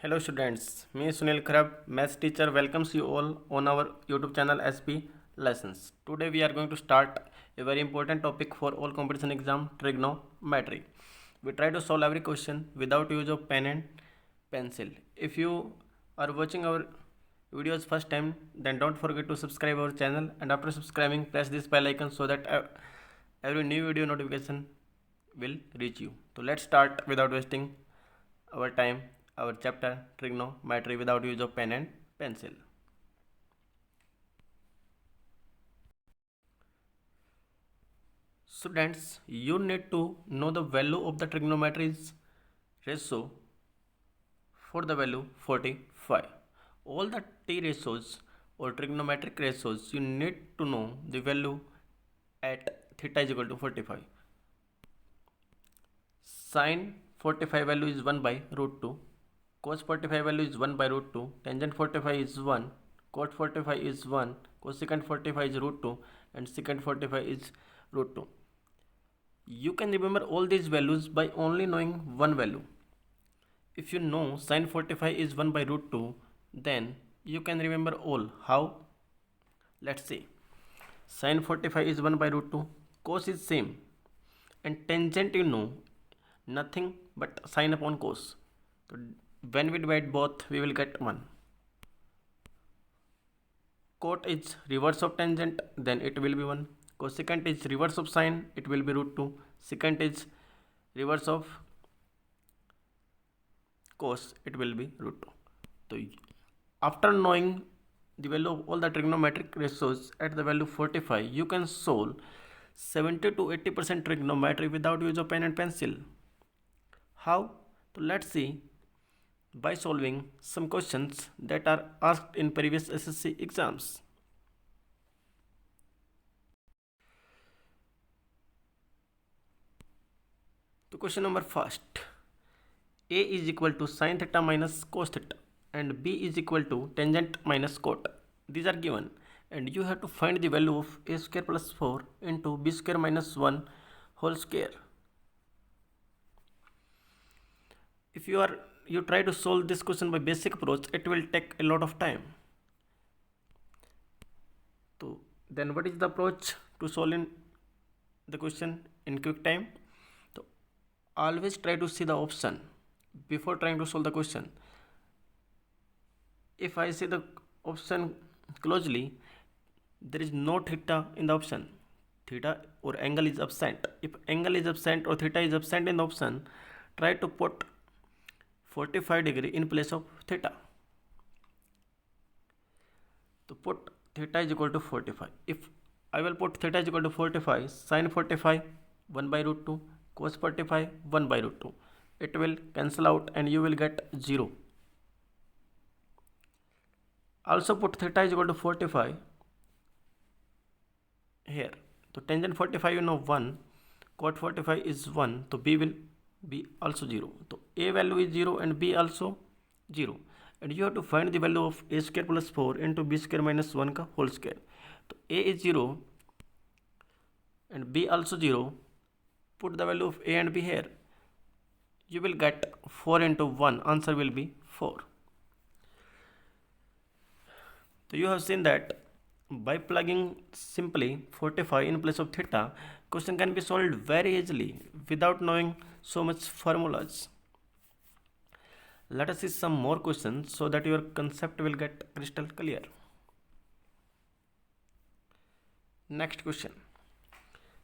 Hello students, me Sunil Kharab, maths teacher welcomes you all on our YouTube channel SP Lessons. Today we are going to start a very important topic for all competition exam, trigonometry. We try to solve every question without use of pen and pencil. If you are watching our videos first time, then don't forget to subscribe our channel, and after subscribing press this bell icon so that every new video notification will reach you. So let's start without wasting our time, our chapter trigonometry without use of pen and pencil. Students, you need to know the value of the trigonometry's ratio for the value 45. All the t ratios or trigonometric ratios, you need to know the value at theta is equal to 45. Sin 45 value is 1 by root 2. Cos 45 value is 1 by root 2. Tangent 45 is 1. Cot 45 is 1. Cosecant 45 is root 2. And secant 45 is root 2. You can remember all these values by only knowing one value. If you know sin 45 is 1 by root 2, then you can remember all. How? Let's see. Sin 45 is 1 by root 2. Cos is same. And tangent you know nothing but sine upon cos. So when we divide both, we will get 1. Cot is reverse of tangent, then it will be 1. Cosecant is reverse of sine, it will be root 2. Secant is reverse of cos, it will be root 2. So after knowing the value of all the trigonometric ratios at the value 45, you can solve 70 to 80% trigonometry without use of pen and pencil. How? So let's see by solving some questions that are asked in previous SSC exams. So question number first. A is equal to sin theta minus cos theta and B is equal to tangent minus cot. These are given and you have to find the value of a square plus 4 into b square minus 1 whole square. If you try to solve this question by basic approach, it will take a lot of time. So then what is the approach to solving the question in quick time? So always try to see the option before trying to solve the question. If I see the option closely, there is no theta in the option. Theta or angle is absent. If angle is absent or theta is absent in the option, try to put 45 degree in place of theta. To put theta is equal to 45. If I will put theta is equal to 45, sin 45 1 by root 2, cos 45 1 by root 2. It will cancel out and you will get 0. Also put theta is equal to 45 here. So tangent 45 you know 1, cot 45 is 1, so B will be also 0. So A value is 0 and B also 0. And you have to find the value of a square plus 4 into b square minus 1 का whole square. So A is 0 and B also 0. Put the value of A and B here. You will get 4 into 1. Answer will be 4. So you have seen that by plugging simply 45 in place of theta, question can be solved very easily without knowing so much formulas. Let us see some more questions so that your concept will get crystal clear. Next question.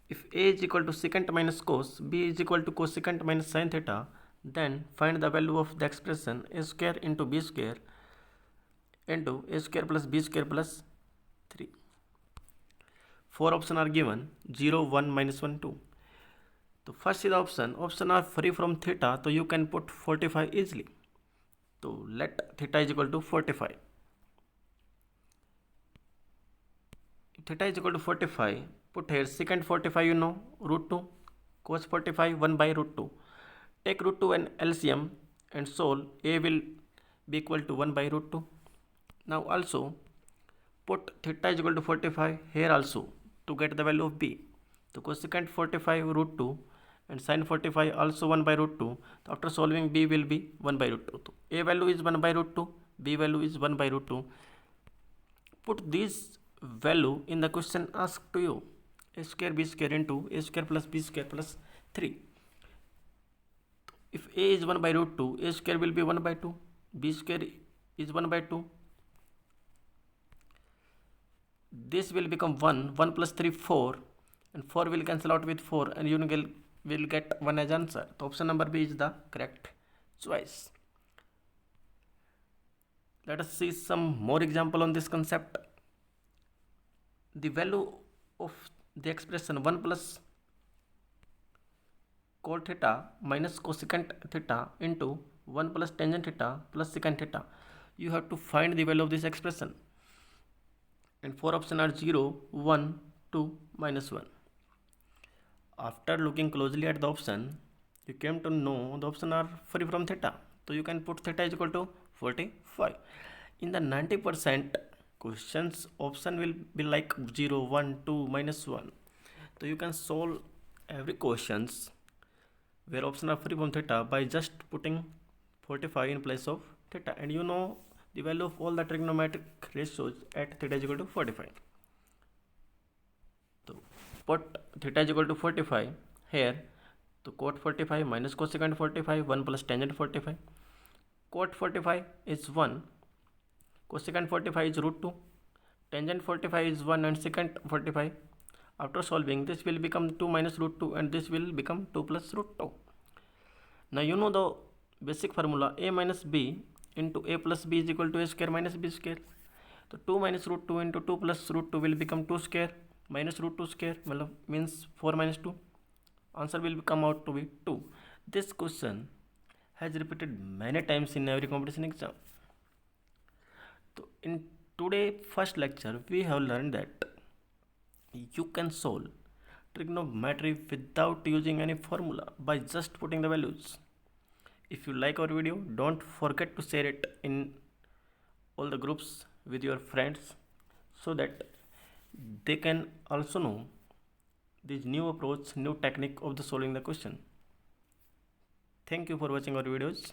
If A is equal to secant minus cos, B is equal to cosecant minus sin theta, then find the value of the expression a square into b square into a square plus b square plus 3. 4 options are given 0, 1, minus 1, 2. So first is the option. Options are free from theta, so you can put 45 easily. So let theta is equal to 45. If theta is equal to 45, put here secant 45 you know root 2, cos 45 1 by root 2. Take root 2 and LCM and solve. A will be equal to 1 by root 2. Now also put theta is equal to 45 here also to get the value of B. So cosecant 45 root 2 and sin 45 also 1 by root 2. So after solving, b will be 1 by root 2. So a value is 1 by root 2, b value is 1 by root 2. Put this value in the question asked to you. A square b square into a square plus b square plus 3. If a is 1 by root 2, a square will be 1 by 2, b square is 1 by 2. This will become 1, 1 plus 3, 4, and 4 will cancel out with 4, and you will get 1 as answer. So option number B is the correct choice. Let us see some more example on this concept. The value of the expression 1 plus cot theta minus cosecant theta into 1 plus tangent theta plus secant theta. You have to find the value of this expression. And 4 options are 0, 1, 2, minus 1. After looking closely at the option, you came to know the options are free from theta. So you can put theta is equal to 45. In the 90% questions, option will be like 0, 1, 2, minus 1. So you can solve every questions where options are free from theta by just putting 45 in place of theta. And you know the value of all the trigonometric ratios at theta is equal to 45. So put theta is equal to 45 here. So cot 45 minus cosecant 45, 1 plus tangent 45. Cot 45 is 1, cosecant 45 is root 2, tangent 45 is 1, and secant 45. After solving, this will become 2 minus root 2, and this will become 2 plus root 2. Now you know the basic formula, a minus b into a plus b is equal to a square minus b square. So 2 minus root 2 into 2 plus root 2 will become 2 square minus root 2 square, means 4 minus 2. Answer will come out to be 2. This question has repeated many times in every competition exam. So in today's first lecture, we have learned that you can solve trigonometry without using any formula by just putting the values. If you like our video, don't forget to share it in all the groups with your friends so that they can also know this new approach, new technique of the solving the question. Thank you for watching our videos.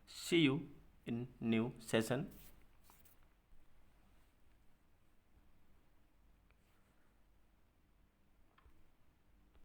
See you in new session.